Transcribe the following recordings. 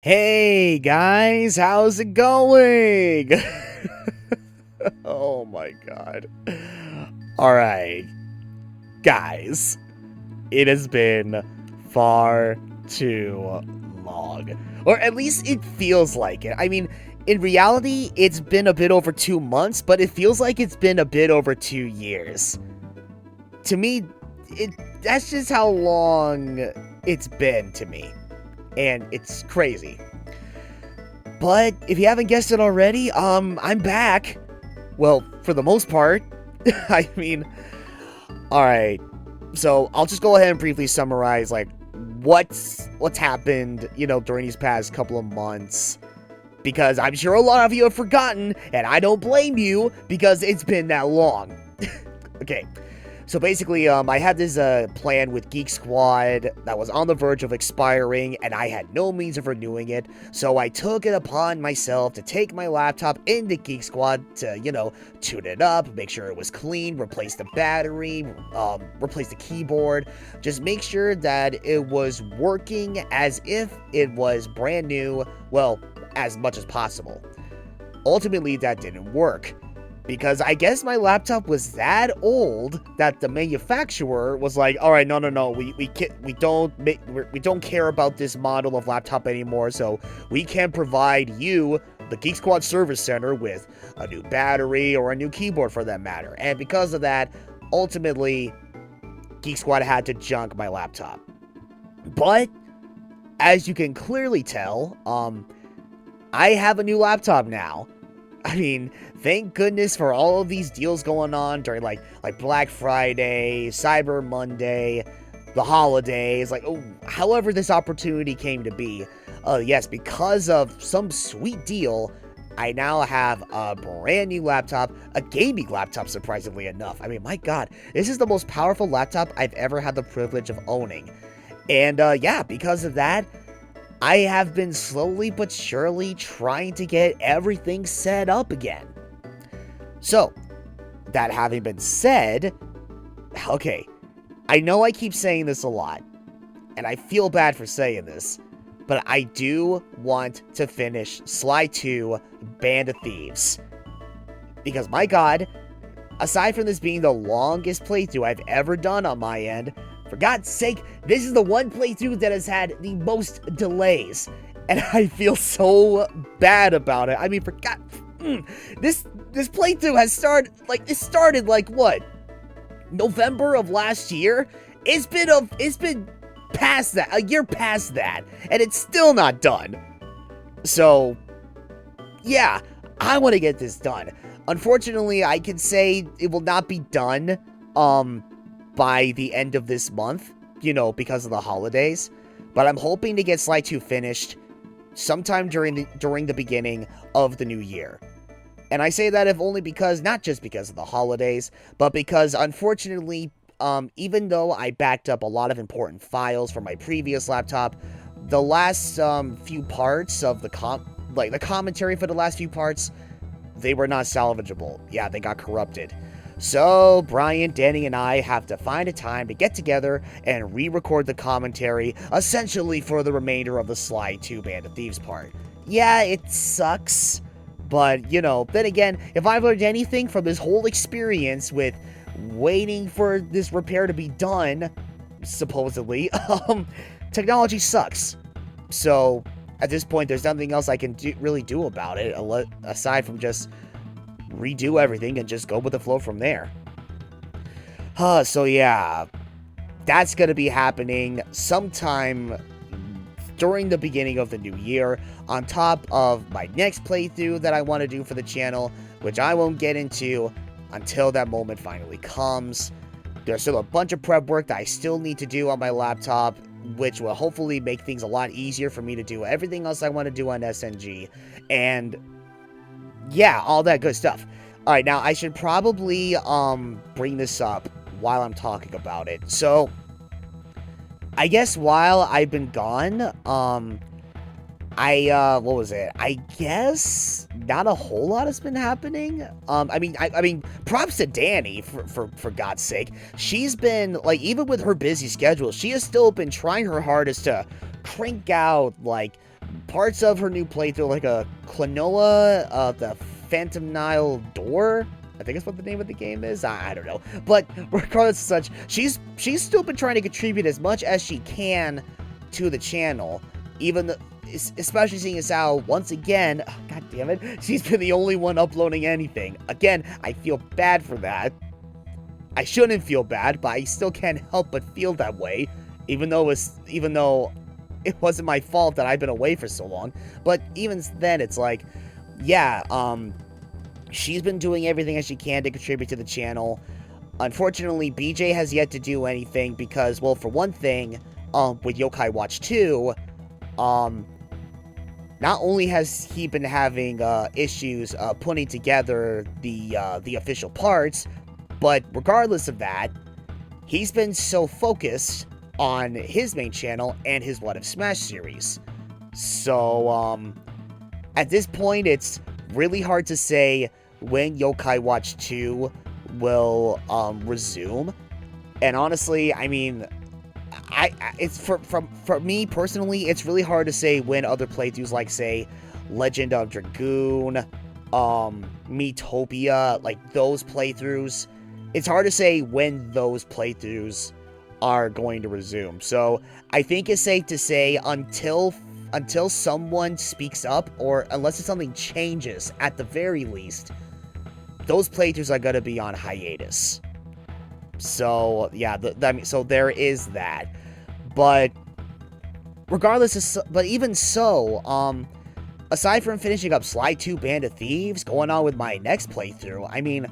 Hey guys, how's it going? Oh my god. Alright, guys, it has been far too long. Or at least it feels like it. I mean, in reality, it's been a bit over 2 months, but it feels like it's been a bit over 2 years. To me, that's just how long it's been to me. And it's crazy. But if you haven't guessed it already, I'm back. Well, for the most part. I mean, alright. So I'll just go ahead and briefly summarize like what's happened, during these past couple of months. Because I'm sure a lot of you have forgotten, and I don't blame you because it's been that long. Okay. So basically, I had this plan with Geek Squad that was on the verge of expiring, and I had no means of renewing it, so I took it upon myself to take my laptop into Geek Squad to, tune it up, make sure it was clean, replace the battery, replace the keyboard, just make sure that it was working as if it was brand new, well, as much as possible. Ultimately, that didn't work. Because I guess my laptop was that old that the manufacturer was like, all right, no, we don't care about this model of laptop anymore, so we can't provide you, the Geek Squad Service Center, with a new battery or a new keyboard for that matter. And because of that, ultimately, Geek Squad had to junk my laptop. But as you can clearly tell, I have a new laptop now. I mean, thank goodness for all of these deals going on during like Black Friday, Cyber Monday, the holidays, however this opportunity came to be. Yes, because of some sweet deal, I now have a brand new laptop, a gaming laptop, surprisingly enough. I mean, my god, this is the most powerful laptop I've ever had the privilege of owning. And yeah, because of that, I have been slowly but surely trying to get everything set up again. So, that having been said, okay, I know I keep saying this a lot, and I feel bad for saying this, but I do want to finish Sly 2 Band of Thieves. Because my god, aside from this being the longest playthrough I've ever done on my end, for God's sake, this is the one playthrough that has had the most delays, and I feel so bad about it. I mean, for God, this playthrough has started what, November of last year? It's been past that, a year past that, and it's still not done. So, yeah, I want to get this done. Unfortunately, I can say it will not be done, by the end of this month, because of the holidays. But I'm hoping to get Sly 2 finished sometime during the beginning of the new year. And I say that if only because, not just because of the holidays, but because unfortunately, even though I backed up a lot of important files from my previous laptop, the last few parts of the commentary for the last few parts, they were not salvageable. Yeah, they got corrupted. So, Brian, Danny, and I have to find a time to get together and re-record the commentary, essentially for the remainder of the Sly 2 Band of Thieves part. Yeah, it sucks, but, then again, if I've learned anything from this whole experience with waiting for this repair to be done, supposedly, technology sucks. So, at this point, there's nothing else I can really do about it, aside from just redo everything and just go with the flow from there. So yeah, that's gonna be happening sometime during the beginning of the new year, on top of my next playthrough that I want to do for the channel, which I won't get into until that moment finally comes. There's still a bunch of prep work that I still need to do on my laptop, which will hopefully make things a lot easier for me to do everything else I want to do on SNG, and yeah, all that good stuff. Alright, now I should probably bring this up while I'm talking about it. So, I guess while I've been gone, what was it? I guess not a whole lot has been happening. I mean, props to Danny for God's sake. She's been, even with her busy schedule, she has still been trying her hardest to crank out, parts of her new playthrough, like a Klonoa, the Phantom Nile Door. I think that's what the name of the game is. I don't know. But regardless of such, she's still been trying to contribute as much as she can to the channel, especially seeing as how, once again, god damn it, she's been the only one uploading anything. Again, I feel bad for that. I shouldn't feel bad, but I still can't help but feel that way, even though it wasn't my fault that I've been away for so long. But even then, it's like, yeah, she's been doing everything as she can to contribute to the channel. Unfortunately, BJ has yet to do anything because, well, for one thing, with Yokai Watch 2, not only has he been having issues putting together the official parts, but regardless of that, he's been so focused on his main channel and his What If Smash series. So, at this point, it's really hard to say when Yokai Watch 2 will resume. And honestly, I mean, it's for me personally, it's really hard to say when other playthroughs like, say, Legend of Dragoon, Miitopia, like those playthroughs, it's hard to say when those playthroughs are going to resume. So I think it's safe to say until someone speaks up, or unless something changes at the very least, those playthroughs are going to be on hiatus. So yeah, so there is that. But regardless of, but even so, aside from finishing up Sly 2 Band of Thieves, going on with my next playthrough, I mean,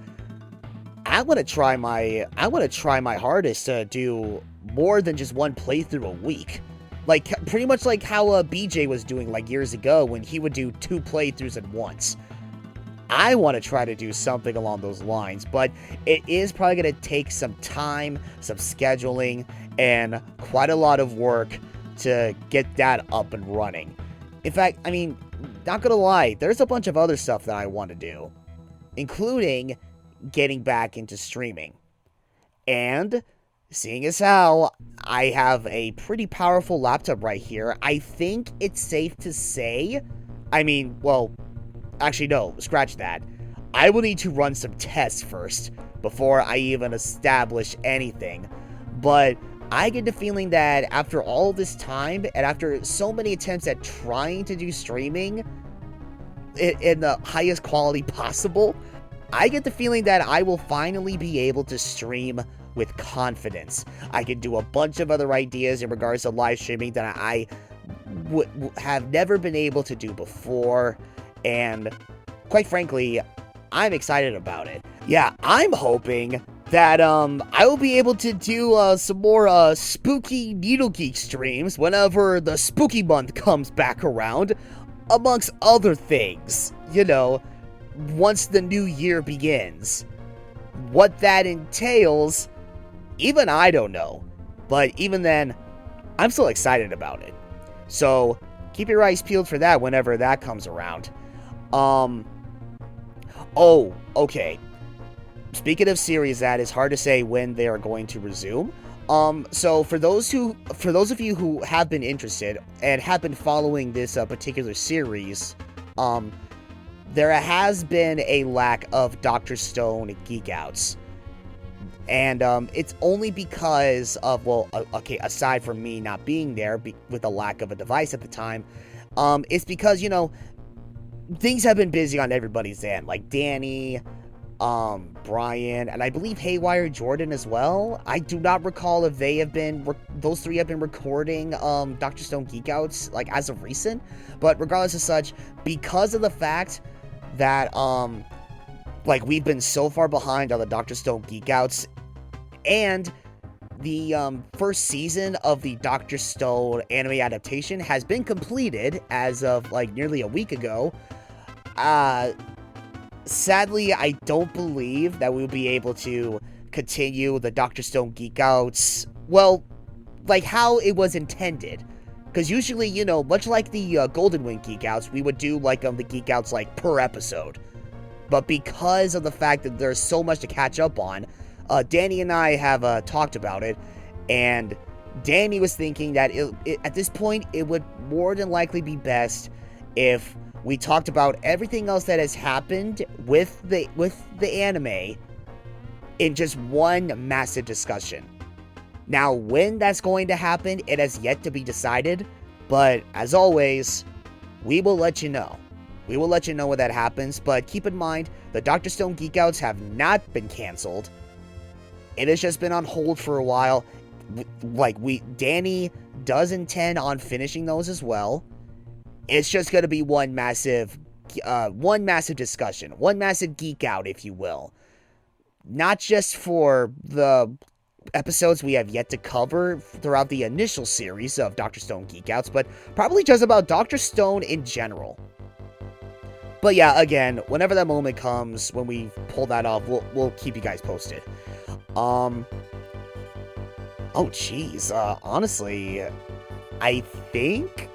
I want to try my hardest to do more than just one playthrough a week. Like, pretty much like how BJ was doing, like, years ago when he would do 2 playthroughs at once. I want to try to do something along those lines, but it is probably going to take some time, some scheduling, and quite a lot of work to get that up and running. In fact, I mean, not gonna lie, there's a bunch of other stuff that I want to do, including getting back into streaming. And seeing as how I have a pretty powerful laptop right here, I think it's safe to say, I mean, well, actually no, scratch that. I will need to run some tests first before I even establish anything. But I get the feeling that after all this time, and after so many attempts at trying to do streaming in the highest quality possible, I get the feeling that I will finally be able to stream with confidence. I can do a bunch of other ideas in regards to live streaming that I would have never been able to do before, and quite frankly, I'm excited about it. Yeah, I'm hoping that I will be able to do some more spooky Needle Geek streams whenever the spooky month comes back around, amongst other things. You know, once the new year begins. What that entails, even I don't know. But even then, I'm still excited about it. So, keep your eyes peeled for that whenever that comes around. Oh, okay. Speaking of series, that is hard to say when they are going to resume. So for those of you who have been interested and have been following this particular series, there has been a lack of Dr. Stone Geek Outs. And it's only because of, well, okay, aside from me not being there with the lack of a device at the time, it's because, you know, things have been busy on everybody's end, like Danny, Brian, and I believe Haywire Jordan as well. I do not recall if they have been, those three have been recording Dr. Stone Geek Outs, like, as of recent, but regardless of such, because of the fact that, like, we've been so far behind on the Dr. Stone Geek Outs, and the first season of the Dr. Stone anime adaptation has been completed as of, like, nearly a week ago. Sadly, I don't believe that we'll be able to continue the Dr. Stone Geek Outs, well, like how it was intended. Because usually, you know, much like the Golden Wing Geek Outs, we would do, like, the Geek Outs, like, per episode. But because of the fact that there's so much to catch up on, Danny and I have talked about it, and Danny was thinking that at this point, it would more than likely be best if we talked about everything else that has happened with the anime in just one massive discussion. Now, when that's going to happen, it has yet to be decided, but as always, we will let you know. We will let you know when that happens, but keep in mind, the Dr. Stone Geekouts have not been canceled. It has just been on hold for a while. Danny does intend on finishing those as well. It's just going to be one massive discussion, one massive geek out, if you will. Not just for the episodes we have yet to cover throughout the initial series of Dr. Stone Geekouts, but probably just about Dr. Stone in general. But yeah, again, whenever that moment comes, when we pull that off, we'll keep you guys posted. Oh jeez, honestly, I think...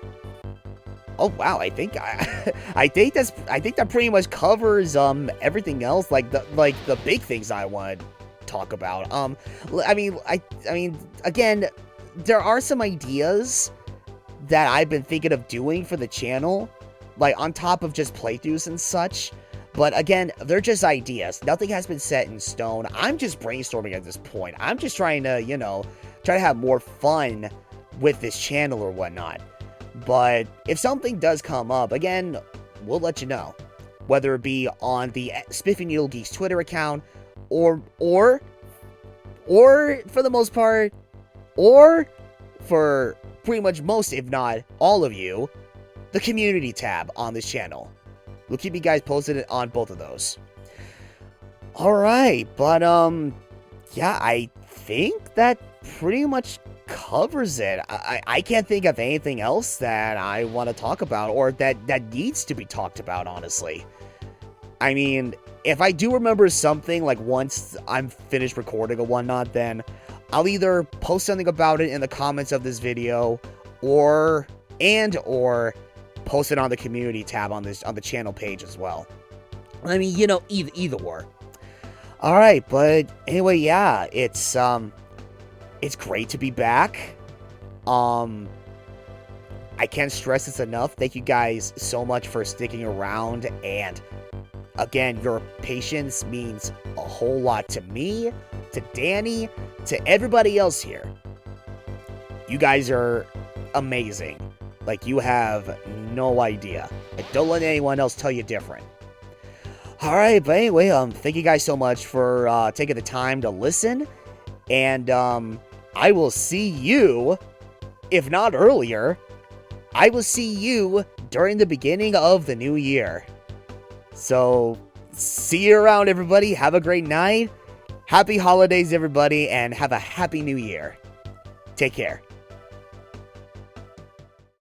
Oh wow, I think that pretty much covers everything else, like the big things I want to talk about. I mean, again, there are some ideas that I've been thinking of doing for the channel, like on top of just playthroughs and such. But again, they're just ideas. Nothing has been set in stone. I'm just brainstorming at this point. I'm just trying to, try to have more fun with this channel or whatnot. But if something does come up, again, we'll let you know. Whether it be on the Spiffy Needle Geeks Twitter account, or for the most part, or for pretty much most, if not all of you, the community tab on this channel. We'll keep you guys posted on both of those. Alright, but, yeah, I think that pretty much covers it. I can't think of anything else that I want to talk about, or that needs to be talked about, honestly. I mean, if I do remember something, like once I'm finished recording or whatnot, then I'll either post something about it in the comments of this video, or post it on the community tab on the channel page as well. I mean, either or. Alright, but anyway, yeah, it's great to be back. I can't stress this enough. Thank you guys so much for sticking around, and again, your patience means a whole lot to me, to Danny, to everybody else here. You guys are amazing. Like, you have no idea. Like, don't let anyone else tell you different. Alright, but anyway, thank you guys so much for taking the time to listen. And I will see you, if not earlier, I will see you during the beginning of the new year. So, see you around, everybody. Have a great night. Happy holidays, everybody, and have a happy new year. Take care.